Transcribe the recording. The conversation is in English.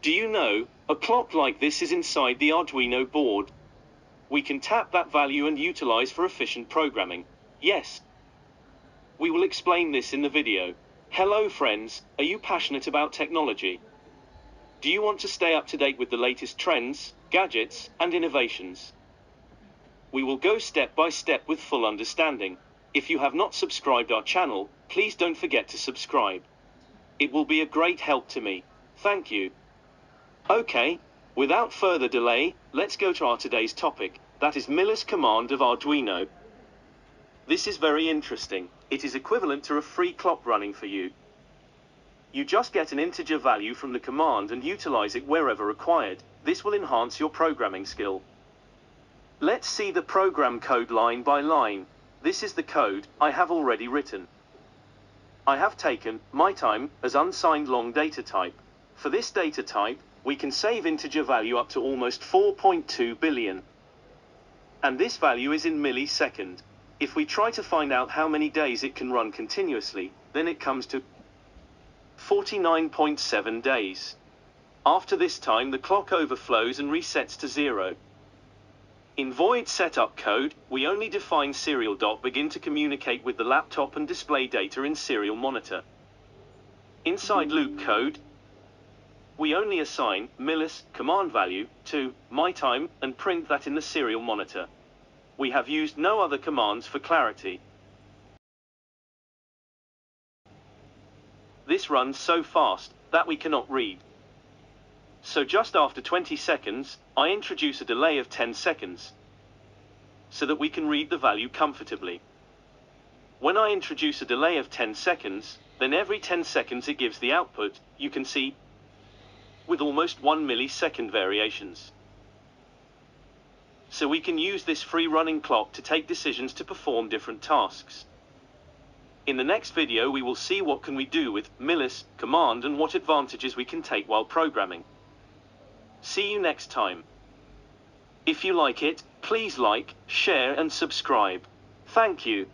Do you know, a clock like this is inside the Arduino board. We can tap that value and utilize for efficient programming. Yes. We will explain this in the video. Hello friends, are you passionate about technology? Do you want to stay up to date with the latest trends, gadgets, and innovations? We will go step by step with full understanding. If you have not subscribed our channel, please don't forget to subscribe. It will be a great help to me. Thank you. Okay, without further delay, let's go to our today's topic, that is Millis Command of Arduino. This is very interesting. It is equivalent to a free clock running for you. You just get an integer value from the command and utilize it wherever required. This will enhance your programming skill. Let's see the program code line by line. This is the code I have already written. I have taken mytime as unsigned long data type. For this data type, we can save integer value up to almost 4.2 billion. And this value is in millisecond. If we try to find out how many days it can run continuously, then it comes to 49.7 days. After this time, the clock overflows and resets to 0. In void setup code, we only define serial dot begin to communicate with the laptop and display data in serial monitor. Inside loop code, we only assign Millis Command value to mytime and print that in the serial monitor. We have used no other commands for clarity. This runs so fast that we cannot read. So just after 20 seconds, I introduce a delay of 10 seconds so that we can read the value comfortably. When I introduce a delay of 10 seconds, then every 10 seconds it gives the output, you can see, with almost 1 millisecond variations. So we can use this free running clock to take decisions to perform different tasks. In the next video we will see what can we do with Millis Command and what advantages we can take while programming. See you next time. If you like it, please like, share and subscribe. Thank you.